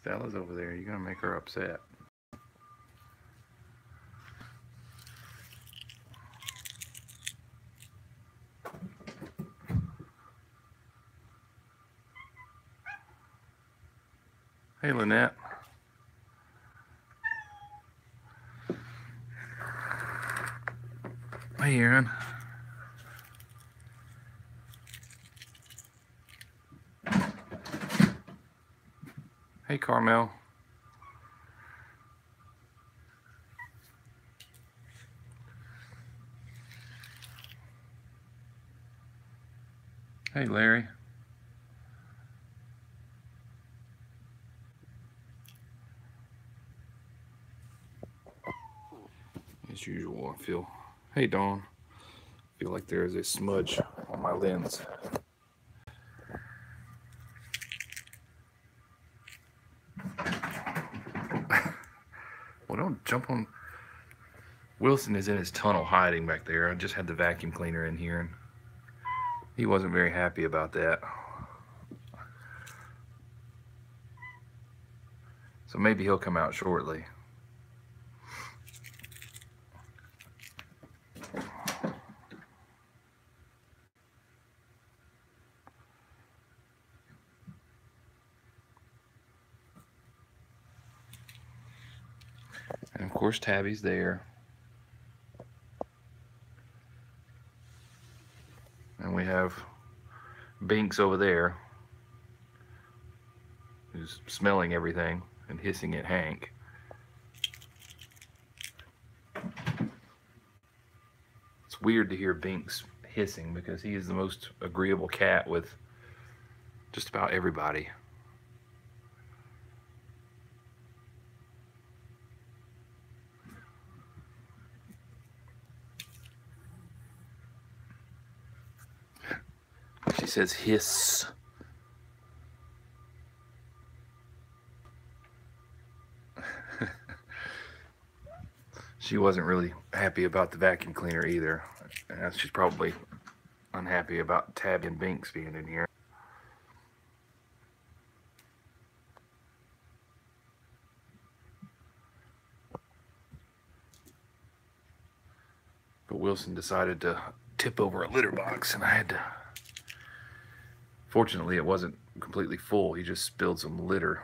Stella's over there. You're gonna make her upset. Hey, Lynette. Hey, Aaron. Hey, Carmel. Hey, Larry. As usual, I feel. Hey, Dawn. I feel like there is a smudge on my lens. Well, don't jump on. Wilson is in his tunnel hiding back there. I just had the vacuum cleaner in here, and he wasn't very happy about that. So maybe he'll come out shortly. And of course, Tabby's there. And we have Binks over there, who's smelling everything and hissing at Hank. It's weird to hear Binks hissing because he is the most agreeable cat with just about everybody. She says hiss. She wasn't really happy about the vacuum cleaner either. She's probably unhappy about Tabby and Binks being in here. But Wilson decided to tip over a litter box, and I had to. Fortunately, it wasn't completely full. He just spilled some litter.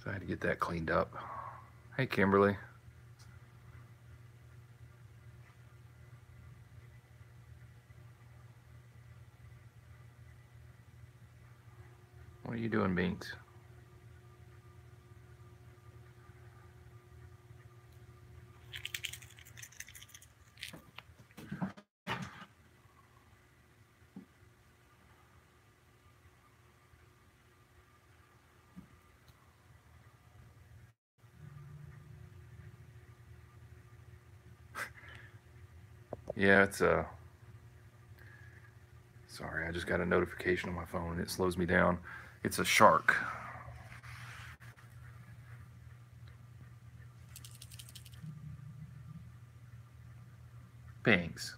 So I had to get that cleaned up. Hey, Kimberly. What are you doing, Binks? Yeah, it's sorry, I just got a notification on my phone and it slows me down. It's a shark. Binks.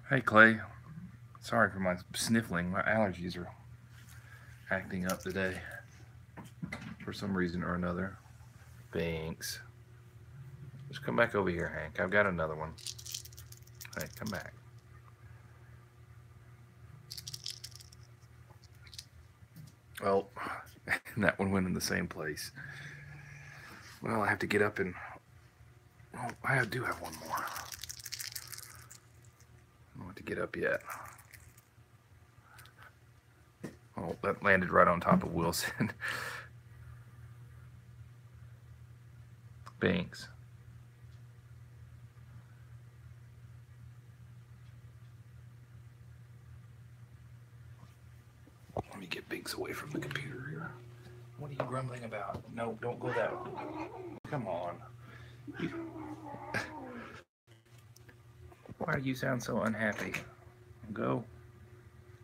Hey, Clay. Sorry for my sniffling. My allergies are acting up today for some reason or another. Binks. Just come back over here, Hank. I've got another one. Hey, come back. Well, that one went in the same place. Well, I have to get up and... Oh, I do have one more. I don't want to get up yet. Oh, that landed right on top of Wilson. Binks. Let me get Binks away from the computer here. What are you grumbling about? No, don't go that way. Come on. Why do you sound so unhappy? Go.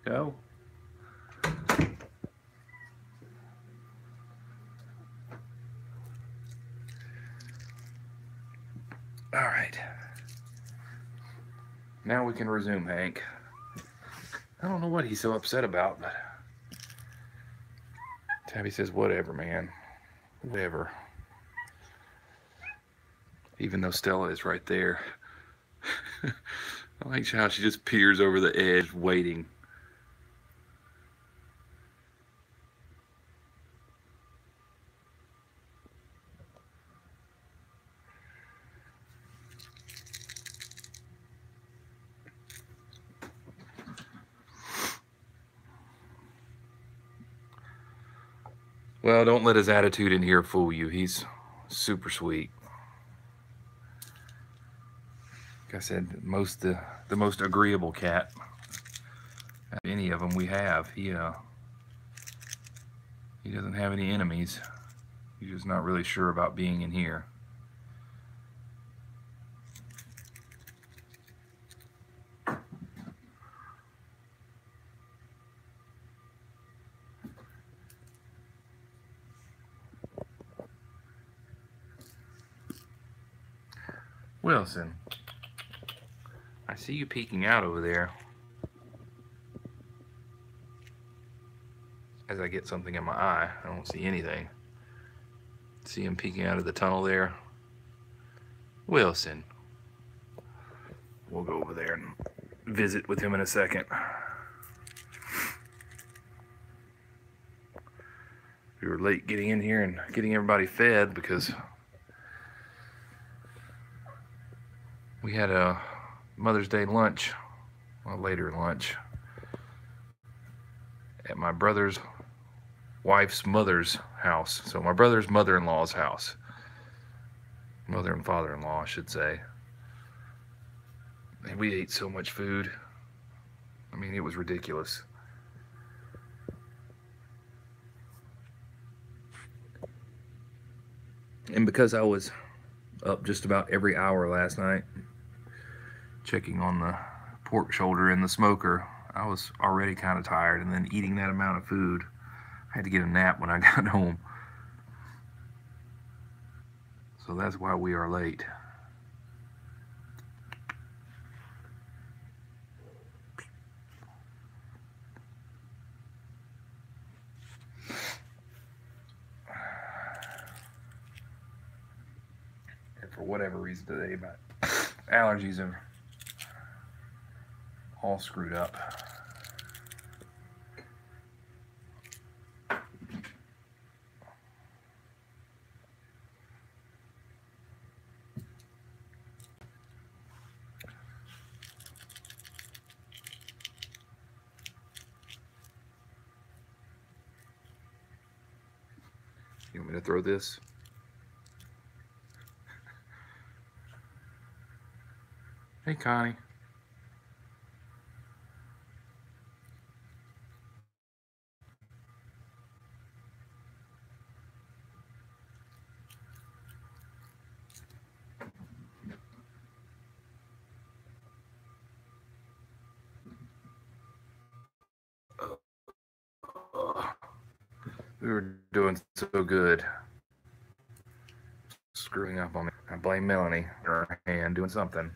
Go. All right. Now we can resume, Hank. I don't know what he's so upset about, but Tabby says, whatever, man. Whatever. Even though Stella is right there. I like how she just peers over the edge, waiting. Well, don't let his attitude in here fool you. He's super sweet. Like I said, the most agreeable cat out of any of them we have. He doesn't have any enemies. He's just not really sure about being in here. Wilson, I see you peeking out over there. As I get something in my eye, I don't see anything. See him peeking out of the tunnel there. Wilson. We'll go over there and visit with him in a second. We were late getting in here and getting everybody fed because we had a Mother's Day lunch, well, later lunch, at my brother's wife's mother's house. So my brother's mother-in-law's house. Mother and father-in-law, I should say. And we ate so much food. I mean, it was ridiculous. And because I was up just about every hour last night, checking on the pork shoulder in the smoker, I was already kind of tired, and then eating that amount of food, I had to get a nap when I got home. So that's why we are late. And for whatever reason today, my allergies are all screwed up. You want me to throw this? Hey, Connie. We were doing so good. Screwing up on me. I blame Melanie or her hand doing something.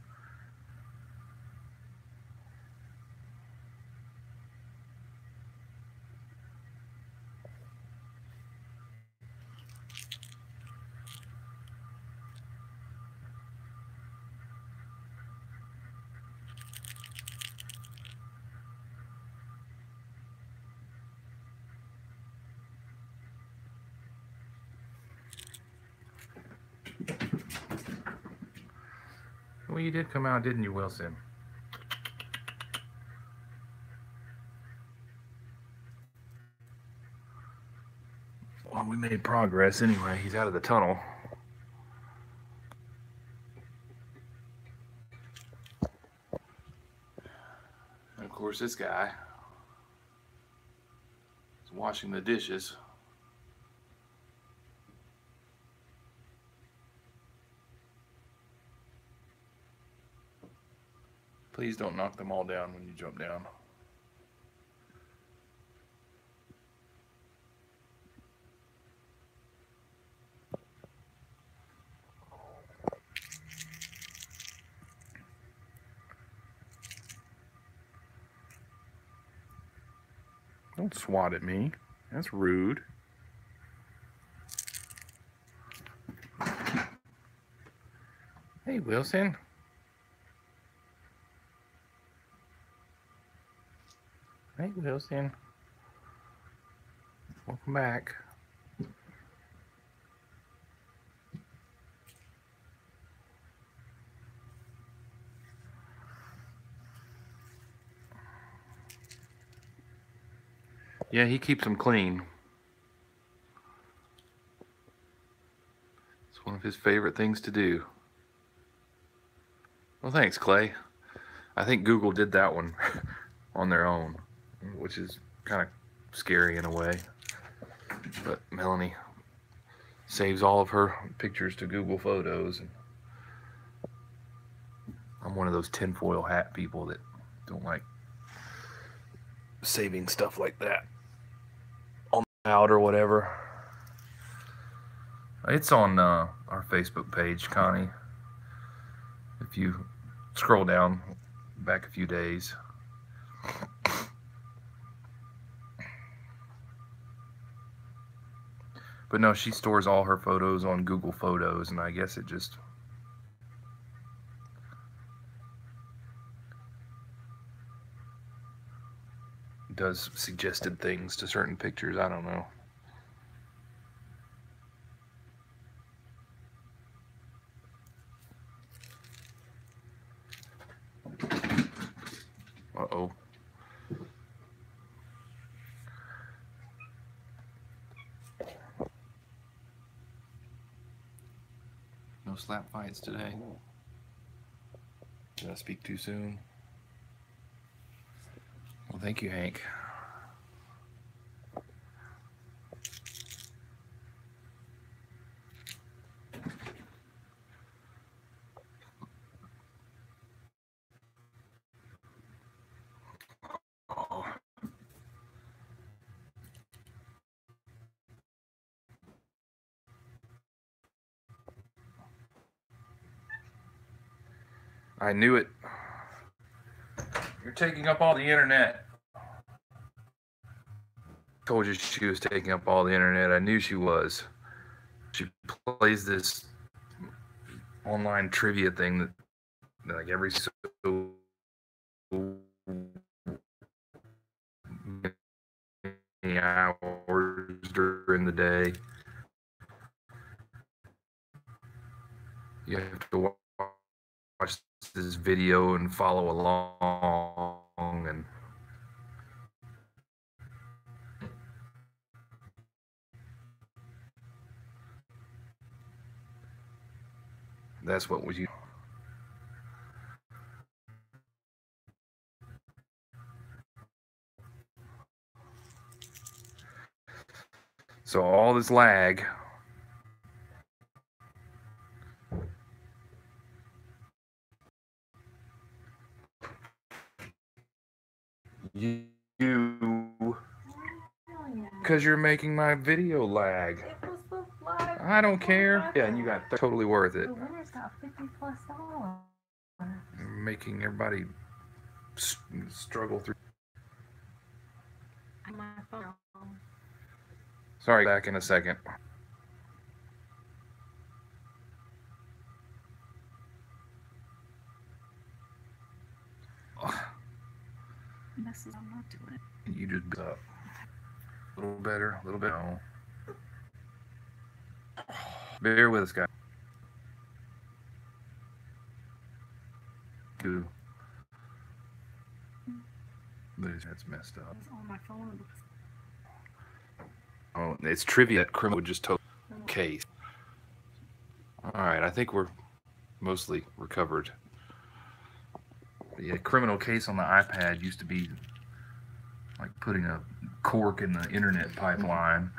Well, you did come out, didn't you, Wilson? Well, we made progress anyway. He's out of the tunnel. And of course, this guy is washing the dishes. Please don't knock them all down when you jump down. Don't swat at me. That's rude. Hey, Wilson. Hey, Wilson. Welcome back. Yeah, he keeps them clean. It's one of his favorite things to do. Well, thanks, Clay. I think Google did that one on their own, which is kind of scary in a way. But Melanie saves all of her pictures to Google Photos. And I'm one of those tinfoil hat people that don't like saving stuff like that on the cloud or whatever. It's on our Facebook page, Connie. If you scroll down back a few days. But no, she stores all her photos on Google Photos, and I guess it just does suggested things to certain pictures. I don't know. Uh-oh. No slap fights today. Did I speak too soon? Well, thank you, Hank. Oh. I knew it. You're taking up all the internet. Told you she was taking up all the internet. I knew she was. She plays this online trivia thing that like every so many hours during the day. You have to watch this video and follow along, and that's what was you. So all this lag. You, because you're making my video lag. I don't care. Yeah, and you got totally worth it. The winner's got $50+. Making everybody struggle through. My phone. Sorry, back in a second. I'm not doing it. You just up. A little better, a little bit. No. Bear with us, guys. That's messed up. It's on my phone. Oh, it's trivia that criminal would just total case. All right, I think we're mostly recovered. The criminal case on the iPad used to be like putting a cork in the internet pipeline.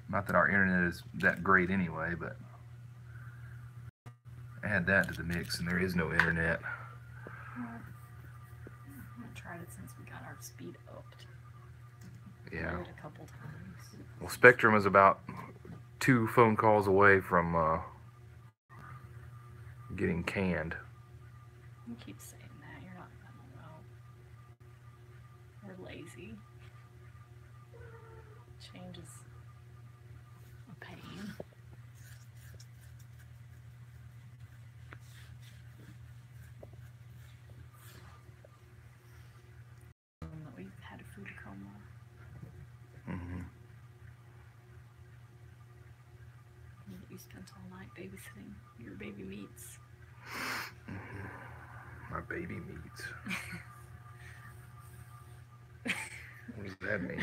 Not that our internet is that great anyway, but add that to the mix and there is no internet. I tried it since we got our speed upped. Yeah. I did a couple times. Well, Spectrum is about 2 phone calls away from getting canned. You keep saying that. You're not gonna know. lazy. Change is a pain. We've had a food coma. Mm-hmm. You spent all night babysitting your baby meats. Mm-hmm. My baby meats. What does that mean?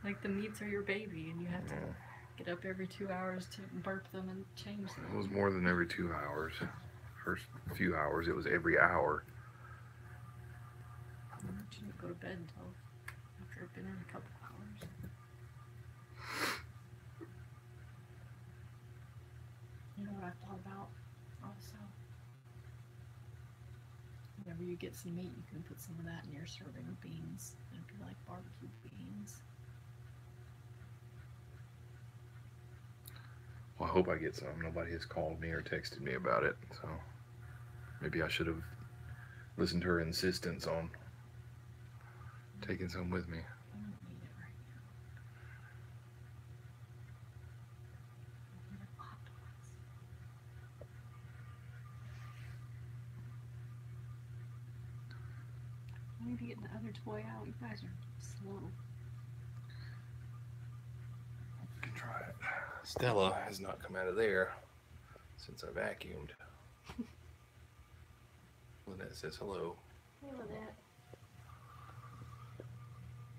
Like the meats are your baby and you have to get up every 2 hours to burp them and change them. It was more than every 2 hours. First few hours, it was every hour. You didn't go to bed until after I've been in a couple hours. You know what I thought about also? Whenever you get some meat, you can put some of that in your serving of beans. It'd be like barbecue beans. Well, I hope I get some. Nobody has called me or texted me about it, so maybe I should have listened to her insistence on taking some with me. I don't need it right now. I need a hot dogs. I need to get the other toy out. You guys are slow. You can try it. Stella has not come out of there since I vacuumed. Lynette says hello. Hey, Lynette.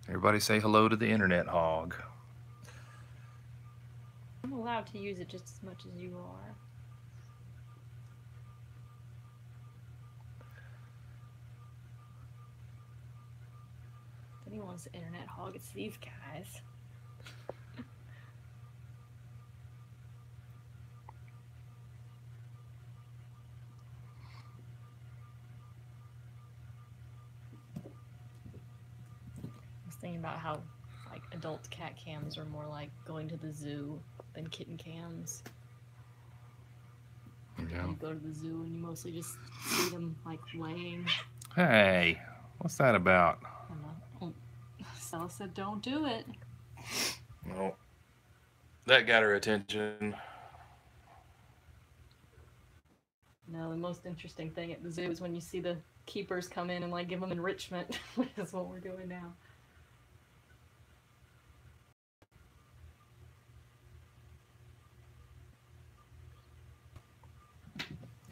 Everybody say hello to the internet hog. I'm allowed to use it just as much as you are. If anyone's the internet hog, it's these guys. I was thinking about how like adult cat cams are more like going to the zoo than kitten cams. Yeah. You go to the zoo and you mostly just see them like laying. Hey, what's that about? Stella said don't do it. No. That got her attention. No, the most interesting thing at the zoo is when you see the keepers come in and like give them enrichment. That's what we're doing now.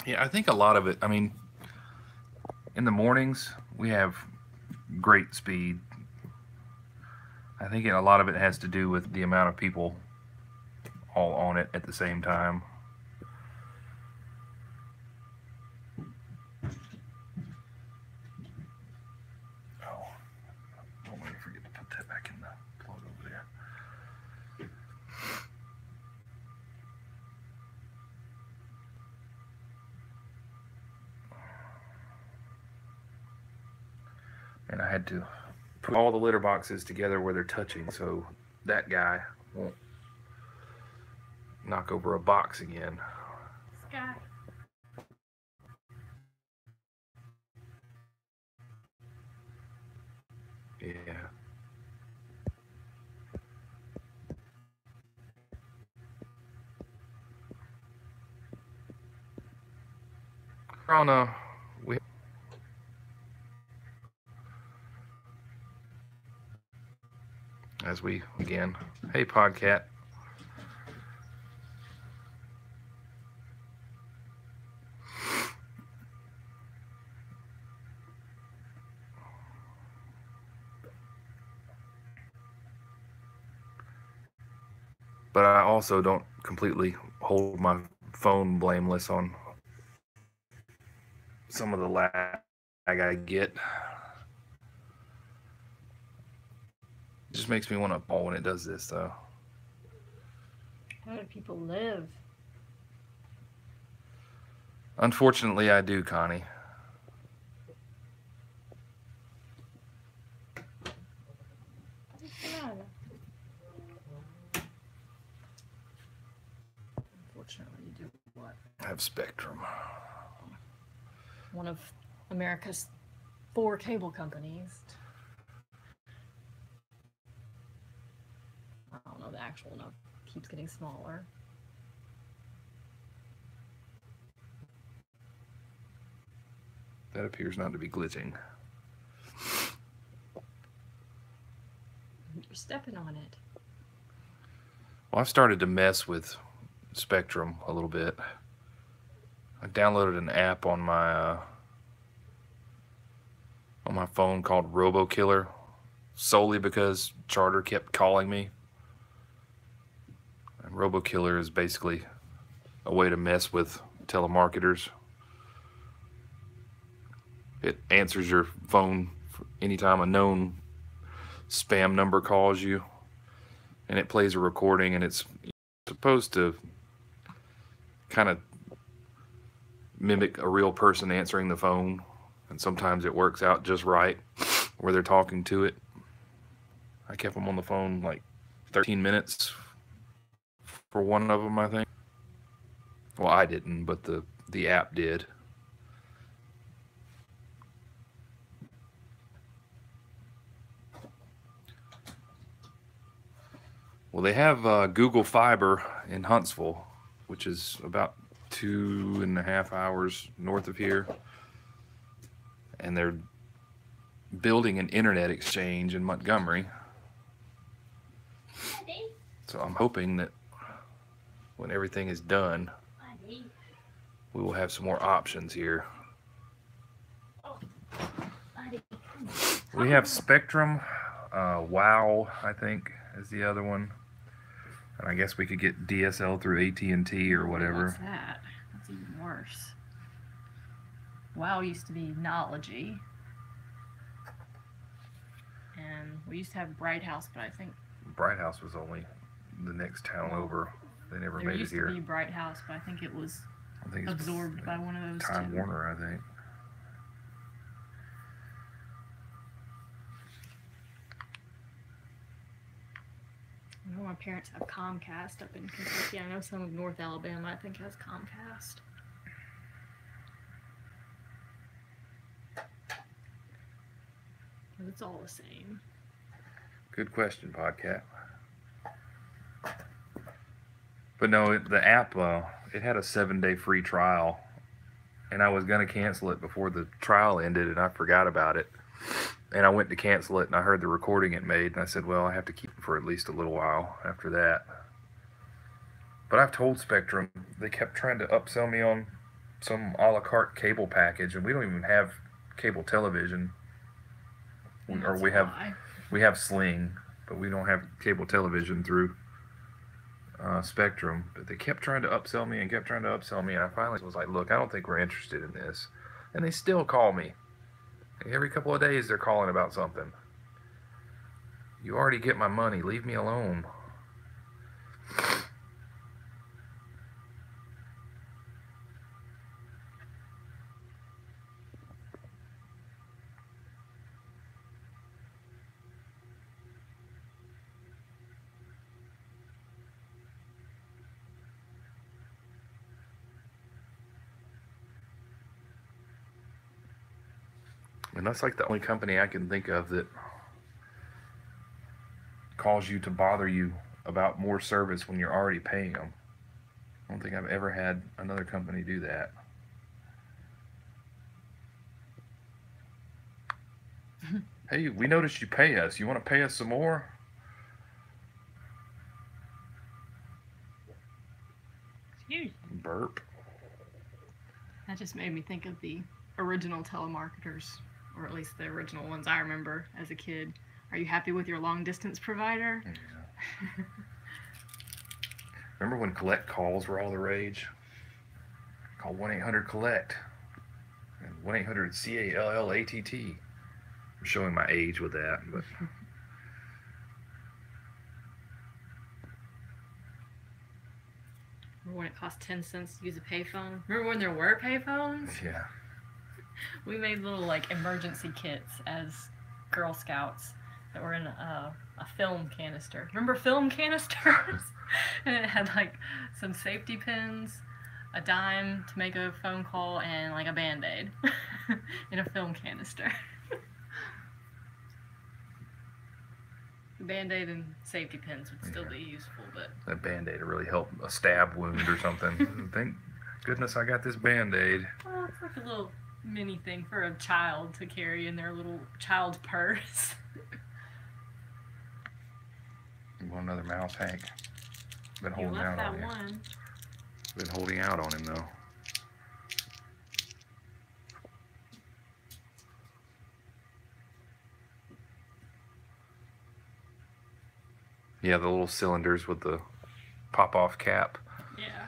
Yeah, I think a lot of it, I mean, in the mornings, we have great speed. I think a lot of it has to do with the amount of people all on it at the same time. Oh, don't let me forget to put that back in the plug over there. And I had to put all the litter boxes together where they're touching so that guy won't knock over a box again. Sky. Yeah. We're on as we begin. Hey, Podcat. But I also don't completely hold my phone blameless on some of the lag I get. It just makes me want to ball when it does this, though. How do people live? Unfortunately, I do, Connie. Unfortunately, you do what? I have Spectrum. One of America's 4 cable companies. actual note keeps getting smaller. That appears not to be glitching. You're stepping on it. Well, I've started to mess with Spectrum a little bit. I downloaded an app on my phone called RoboKiller, solely because Charter kept calling me. And RoboKiller is basically a way to mess with telemarketers. It answers your phone anytime a known spam number calls you, and it plays a recording, and it's supposed to kind of mimic a real person answering the phone, and sometimes it works out just right where they're talking to it. I kept them on the phone like 13 minutes for one of them, I think. Well, I didn't, but the app did. Well, they have Google Fiber in Huntsville, which is about 2.5 hours north of here. And they're building an internet exchange in Montgomery. So I'm hoping that when everything is done, we will have some more options here. We have Spectrum, WOW, I think, is the other one. And I guess we could get DSL through AT&T or whatever. What's that? That's even worse. WOW used to be Knology. And we used to have Bright House, but I think... Bright House was only the next town over. They never made it here. There used to be Bright House, but I think it was absorbed by one of those Time two. Warner, I think. I know my parents have Comcast up in Kentucky. I know some of North Alabama, I think, has Comcast. But it's all the same. Good question, Podcat. But no, the app, it had a 7-day free trial. And I was going to cancel it before the trial ended, and I forgot about it. And I went to cancel it, and I heard the recording it made, and I said, well, I have to keep it for at least a little while after that. But I've told Spectrum, they kept trying to upsell me on some a la carte cable package, and we don't even have cable television. Or we have Sling, but we don't have cable television through Spectrum. But they kept trying to upsell me and kept trying to upsell me, and I finally was like, look, I don't think we're interested in this. And they still call me. Every couple of days they're calling about something. You already get my money. Leave me alone. And that's like the only company I can think of that calls you to bother you about more service when you're already paying them. I don't think I've ever had another company do that. Hey, we noticed you pay us. You want to pay us some more? Excuse me. Burp. That just made me think of the original telemarketers, or at least the original ones I remember as a kid. Are you happy with your long distance provider? Yeah. Remember when collect calls were all the rage? Call 1-800-COLLECT. 1-800-CALLATT. I'm showing my age with that, but Remember when it cost 10 cents to use a payphone? Remember when there were payphones? yeah. We made little like emergency kits as Girl Scouts that were in a film canister. Remember film canisters? And it had like some safety pins, a dime to make a phone call, and like a Band-Aid in a film canister. It Band-Aid and safety pins would still be useful, but... That Band-Aid to really help a stab wound or something. Thank goodness I got this Band-Aid. Well, it's like a little mini thing for a child to carry in their little child purse. You want another mouse, Hank? Been You holding left out on that you. one. Been holding out on him though. Yeah, the little cylinders with the pop-off cap. Yeah.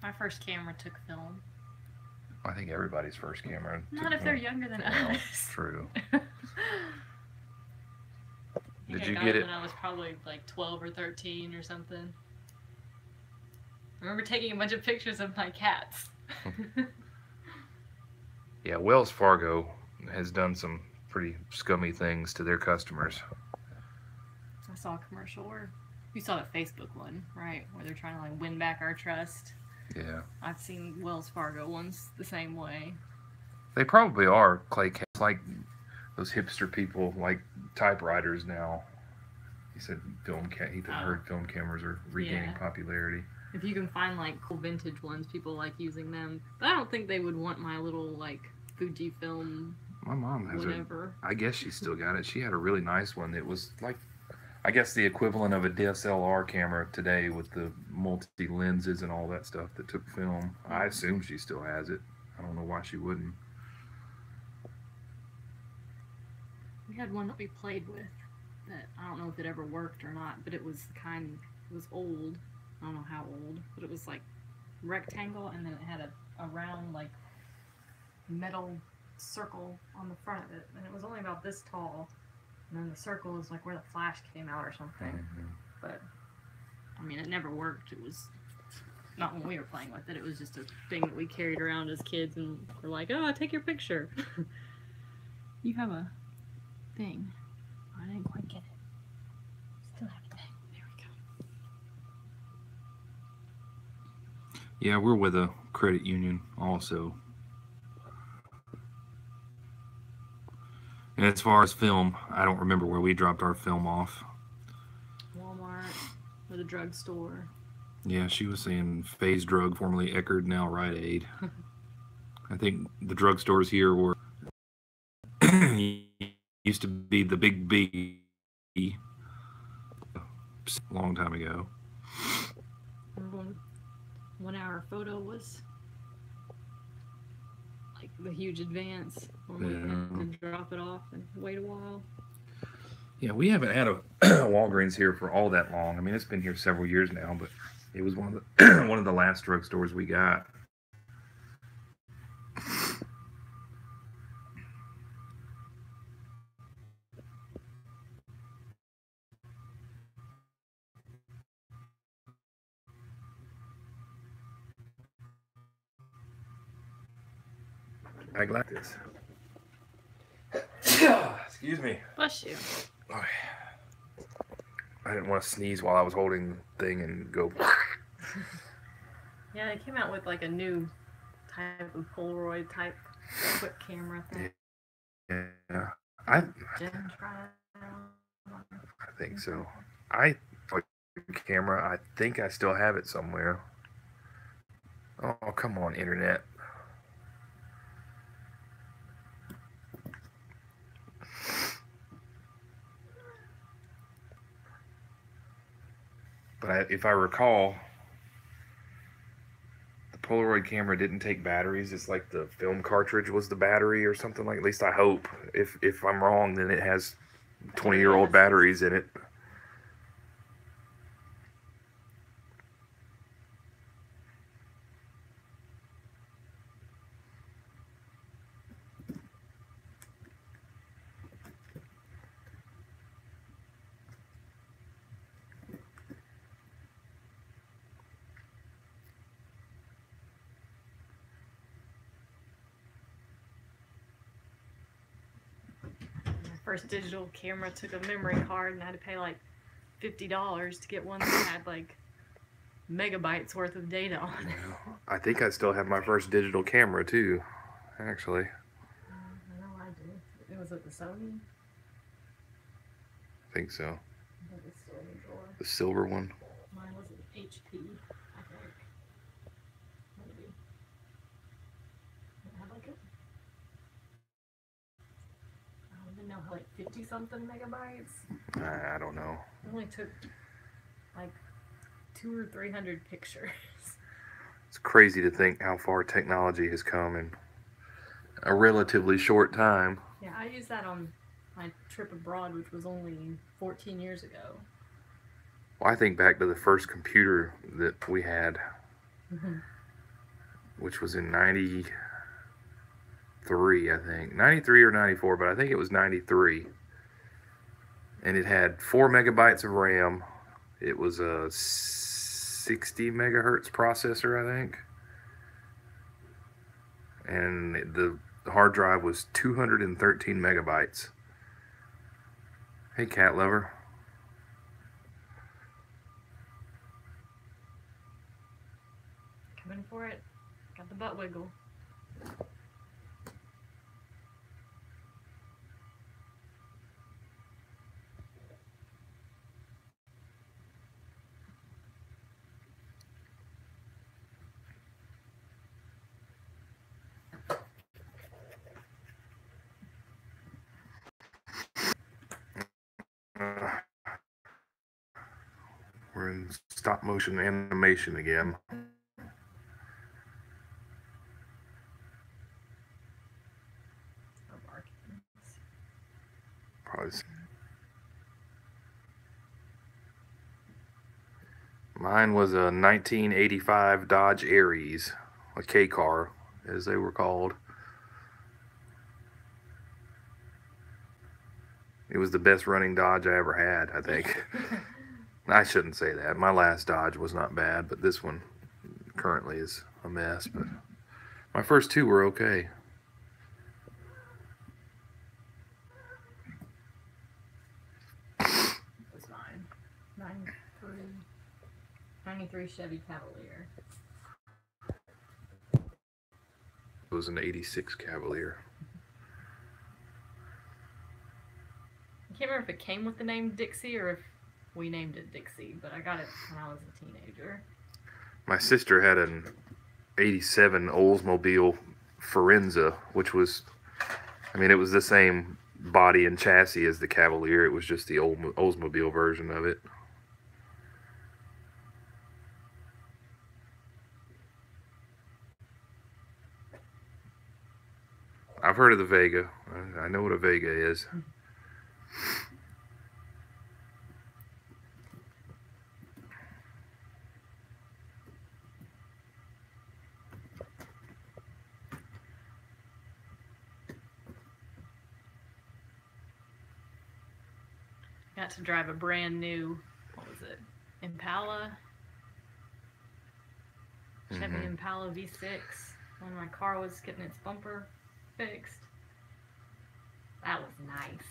My first camera took film. I think everybody's first camera. Not if they're younger than us. True. I Did think I you got get it it? when I was probably like 12 or 13 or something. I remember taking a bunch of pictures of my cats. Yeah, Wells Fargo has done some pretty scummy things to their customers. I saw a commercial where you saw the Facebook one, right? Where they're trying to like win back our trust. Yeah. I've seen Wells Fargo ones the same way. They probably are clay cats, like those hipster people, like typewriters now. He said he heard film cameras are regaining popularity. If you can find like cool vintage ones, people like using them. But I don't think they would want my little like Fujifilm. My mom has whatever. I guess she still got it. She had a really nice one that was like, I guess the equivalent of a DSLR camera today with the multi lenses and all that stuff that took film. I assume she still has it. I don't know why she wouldn't. We had one that we played with that I don't know if it ever worked or not, but it was old. I don't know how old, but it was like rectangle, and then it had a round like metal circle on the front of it, and it was only about this tall, and then the circle is like where the flash came out or something. But I mean, it never worked. It was not when we were playing with it. It was just a thing that we carried around as kids, and we're like, oh, take your picture. You have a thing. I didn't quite get it. Still have a thing. There we go. Yeah, we're with a credit union also. And as far as film, I don't remember where we dropped our film off. Walmart or the drugstore. Yeah, she was saying Phase Drug, formerly Eckerd, now Rite Aid. I think the drugstores here were used to be the Big B a long time ago. 1 hour photo was like the huge advance when we had to drop it off and wait a while. Yeah, we haven't had a Walgreens here for all that long. I mean, it's been here several years now, but it was one of the one of the last drugstores we got. I like this. Excuse me. Bless you. I didn't want to sneeze while I was holding the thing and go. Yeah, they came out with like a new type of Polaroid type quick camera thing. Yeah, I think so. Camera. I think I still have it somewhere. Oh, come on, internet. But if I recall, the Polaroid camera didn't take batteries. It's like the film cartridge was the battery or something like. At least I hope. If I'm wrong, then it has 20-year-old batteries in it. First digital camera took a memory card, and I had to pay like $50 to get one that had like megabytes worth of data on it. I think I still have my first digital camera too, actually. I know I do. It was at the Sony. think so. I think it's still in the drawer. The silver one. Mine was an HP, I think. Maybe. I like it. I don't even know, like 50 something megabytes. I don't know. It only took like 200 or 300 pictures. It's crazy to think how far technology has come in a relatively short time. Yeah, I used that on my trip abroad, which was only 14 years ago. Well, I think back to the first computer that we had, which was in 93, I think. 93 or 94, but I think it was 93. And it had 4 megabytes of RAM. It was a 60 megahertz processor, I think. And the hard drive was 213 megabytes. Hey, cat lover. Coming for it. Got the butt wiggle. We're in stop motion animation again. Probably. Mine was a 1985 Dodge Aries, a K car, as they were called. It was the best running Dodge I ever had, I think. I shouldn't say that. My last Dodge was not bad, but this one currently is a mess. But my first two were okay. Was mine. 93 Chevy Cavalier. It was an 86 Cavalier. I can't remember if it came with the name Dixie or if we named it Dixie, but I got it when I was a teenager. My sister had an 87 Oldsmobile Forenza, which was, I mean, it was the same body and chassis as the Cavalier. It was just the Oldsmobile version of it. I've heard of the Vega. I know what a Vega is. Got to drive a brand new, what was it, Impala? Chevy Impala V6 when my car was getting its bumper fixed. That was nice.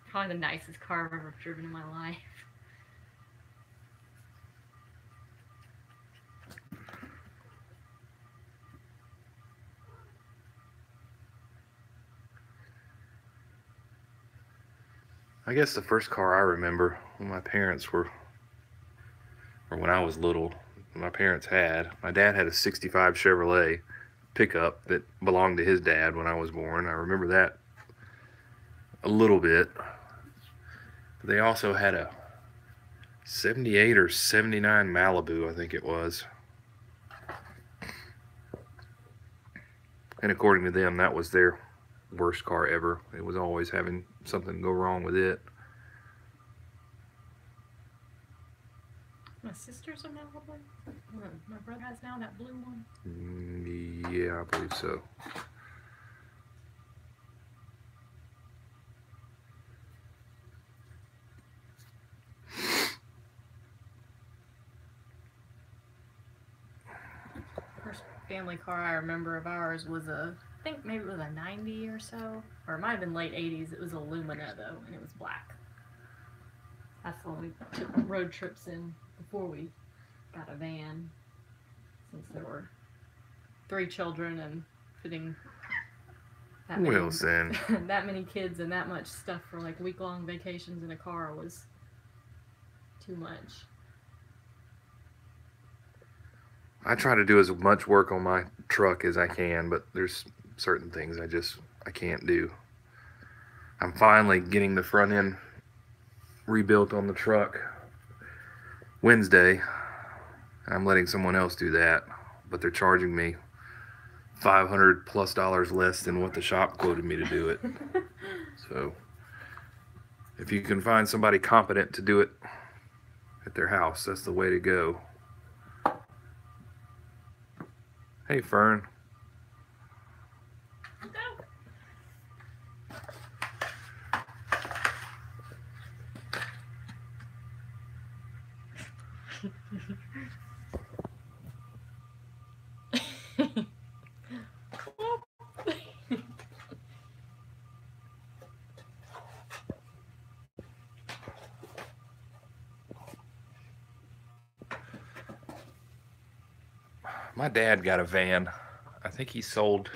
Probably the nicest car I've ever driven in my life. I guess the first car I remember when my parents were, or when I was little, my parents had, my dad had a 65 Chevrolet pickup that belonged to his dad when I was born. I remember that a little bit. They also had a 78 or 79 Malibu, I think it was. And according to them, that was their worst car ever. It was always having something go wrong with it. My sister's a Malibu? My brother has now that blue one? Yeah, I believe so. First family car I remember of ours was I think maybe it was a 90 or so, or it might have been late 80s. It was a Lumina though, and it was black. That's the one we took road trips in before we got a van, since there were 3 children and fitting That many, Wilson. that many kids and that much stuff for like week-long vacations in a car was too much. I try to do as much work on my truck as I can, but there's certain things I can't do. I'm finally getting the front end rebuilt on the truck Wednesday. I'm letting someone else do that, but they're charging me $500+ less than what the shop quoted me to do it. So if you can find somebody competent to do it at their house, that's the way to go. Hey, Fern. My dad got a van. I think he sold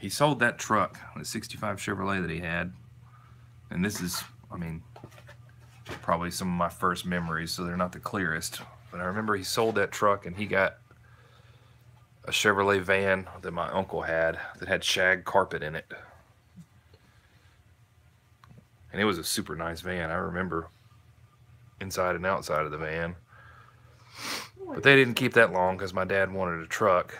that truck, the 65 Chevrolet that he had. And this is, I mean, probably some of my first memories, so they're not the clearest. But I remember he sold that truck and he got a Chevrolet van that my uncle had that had shag carpet in it. And it was a super nice van. I remember inside and outside of the van. But they didn't keep that long because my dad wanted a truck.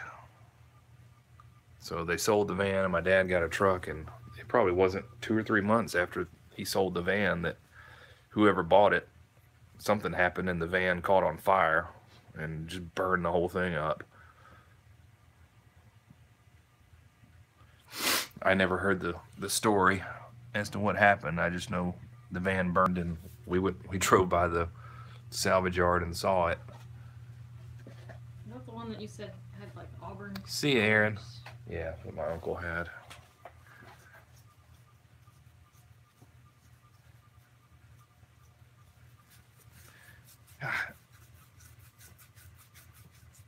So they sold the van and my dad got a truck, and it probably wasn't 2 or 3 months after he sold the van that whoever bought it, something happened and the van caught on fire and just burned the whole thing up. I never heard the story as to what happened. I just know the van burned, and we drove by the salvage yard and saw it. That's the one that you said had like auburn. See you, Aaron. Yeah, what my uncle had.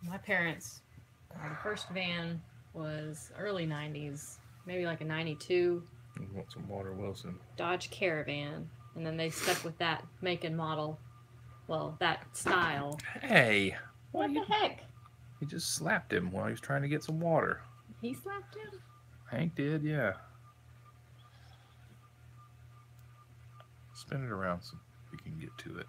My parents, the first van was early 90s, maybe like a 92. You want some water, Wilson? Dodge Caravan. And then they stuck with that make and model. Well, that style. Hey! What the heck? He just slapped him while he was trying to get some water. He slapped him? Hank did, yeah. Spin it around so we can get to it.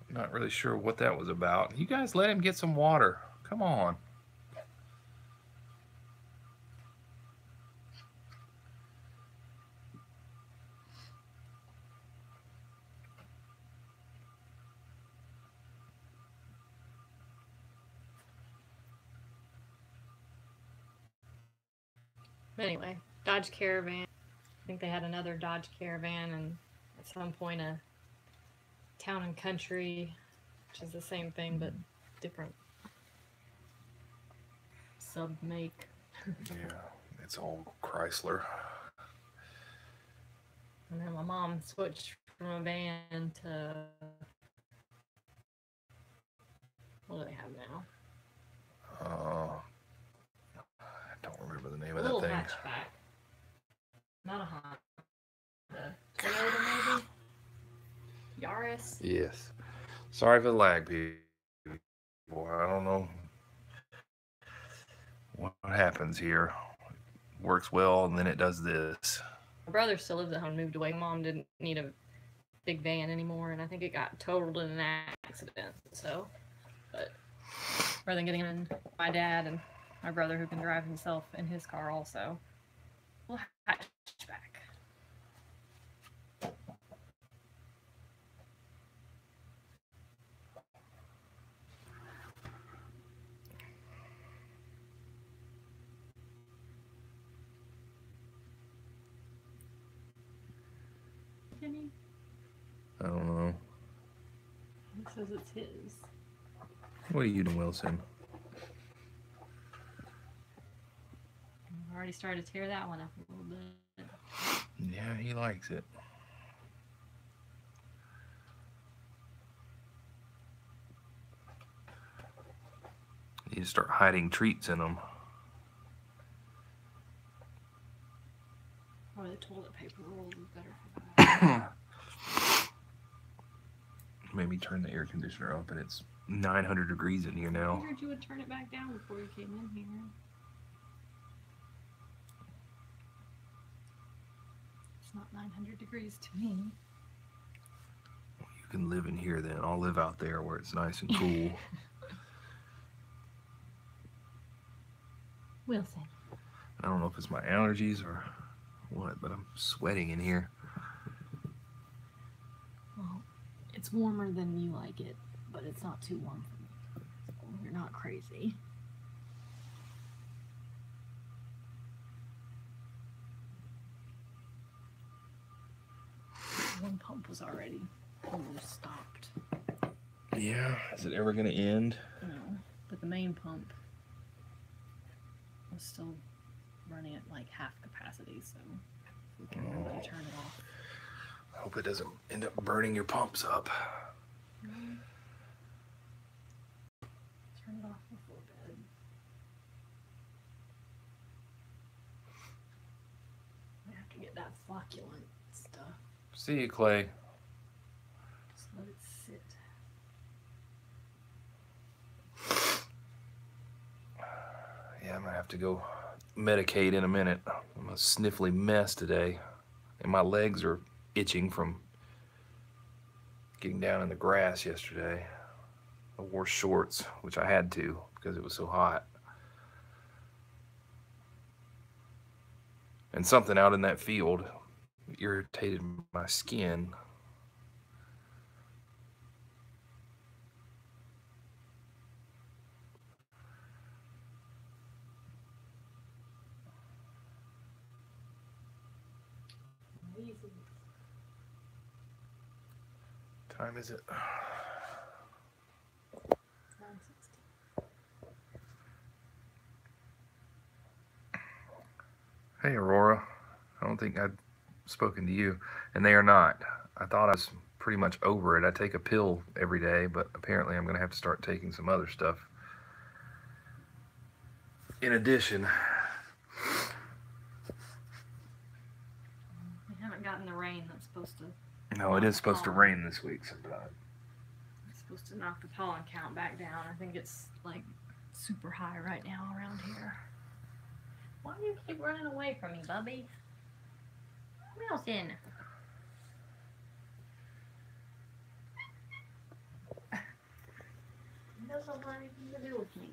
Not really sure what that was about. You guys let him get some water. Come on. Anyway, Dodge Caravan. I think they had another Dodge Caravan, and at some point a Town and Country, which is the same thing but different sub-make. Yeah, it's all Chrysler. And then my mom switched from a van to, what do they have now? I don't remember the name A of little that thing. hatchback. Not a Honda. Toyota maybe? Yaris? Yes. Sorry for the lag, people. I don't know what happens here. It works well, and then it does this. My brother still lives at home, moved away. Mom didn't need a big van anymore, and I think it got totaled in an accident. So, but rather than getting in my dad and my brother, who can drive himself in his car also, we'll hatch back. Kenny? I don't know. He says it's his. What are you doing, Wilson? I've already started to tear that one up a little bit. Yeah, he likes it. You start hiding treats in them. Or the toilet paper roll is better for that. Maybe turn the air conditioner up, and it's 900 degrees in here now. I figured you would turn it back down before you came in here. It's not 900 degrees to me. You can live in here then. I'll live out there where it's nice and cool. We'll see. I don't know if it's my allergies or what, but I'm sweating in here. Well, it's warmer than you like it, but it's not too warm for me. So you're not crazy. One pump was already almost stopped. Yeah, is it ever going to end? No, but the main pump was still running at like half capacity, so we can remember to turn it off. I hope it doesn't end up burning your pumps up. Turn it off before bed. I have to get that flocculent stuff. See you, Clay. Just let it sit. Yeah, I'm going to have to go medicate in a minute. I'm a sniffly mess today. And my legs are itching from getting down in the grass yesterday. I wore shorts, which I had to because it was so hot. And something out in that field irritated my skin. Time is it? 9:16. Hey, Aurora. I don't think I'd spoken to you, and they are not. I thought I was pretty much over it. I take a pill every day, but apparently I'm going to have to start taking some other stuff. In addition, We haven't gotten the rain that's supposed to. no, it is supposed to rain this week sometime. It's supposed to knock the pollen count back down. I think it's like super high right now around here. Why do you keep running away from me, Bubby? Wilson. He doesn't want anything to do with me.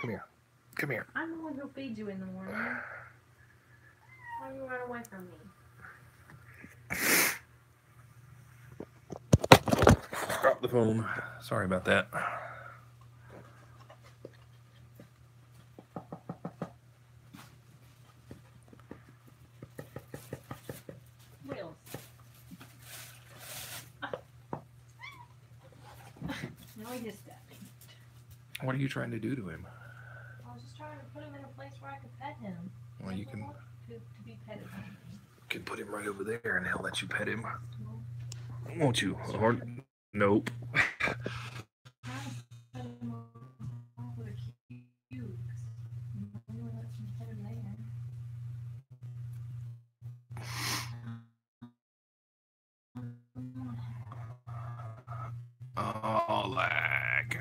Come here. Come here. I'm the one who feeds you in the morning. Why do you run away from me? Drop the phone. Sorry about that. Wills. Now he just stabbed me. What are you trying to do to him? I was just trying to put him in a place where I could pet him. Well, you can To be petted. put him right over there, and he'll let you pet him. Won't you? Or, nope. Oh, lag.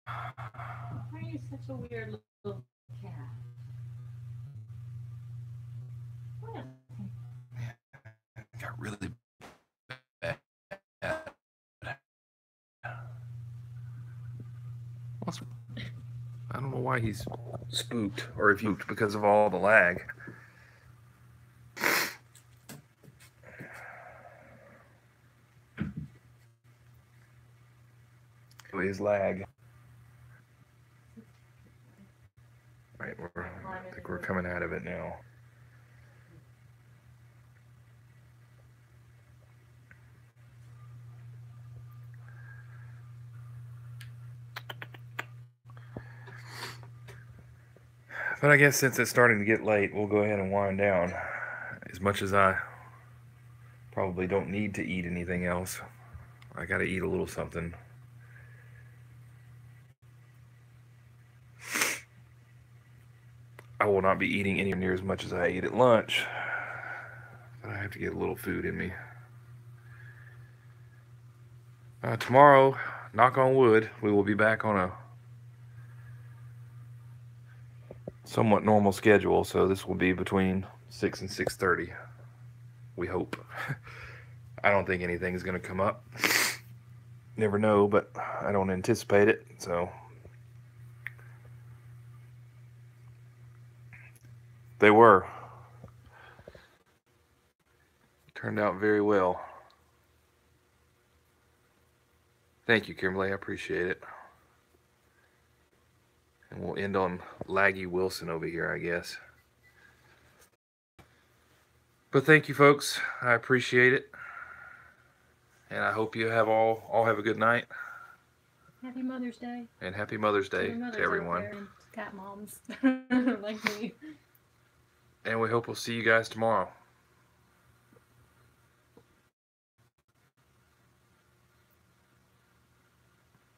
Why are you such a weird little cat? What? It got really bad. I don't know why he's spooked, or if you because of all the lag. His lag. Right, I think we're coming out of it now. But I guess since it's starting to get late, we'll go ahead and wind down. As much as I probably don't need to eat anything else, I gotta eat a little something. I will not be eating anywhere near as much as I ate at lunch. But I have to get a little food in me. Tomorrow, knock on wood, we will be back on a somewhat normal schedule. So this will be between 6 and 6:30. We hope. I don't think anything's going to come up. Never know, but I don't anticipate it. So they were. Turned out very well. Thank you, Kimberly. I appreciate it. And we'll end on Laggy Wilson over here, I guess. But thank you, folks. I appreciate it. And I hope you have all have a good night. Happy Mother's Day. And happy Mother's Day to everyone. Cat moms like me. And we hope we'll see you guys tomorrow.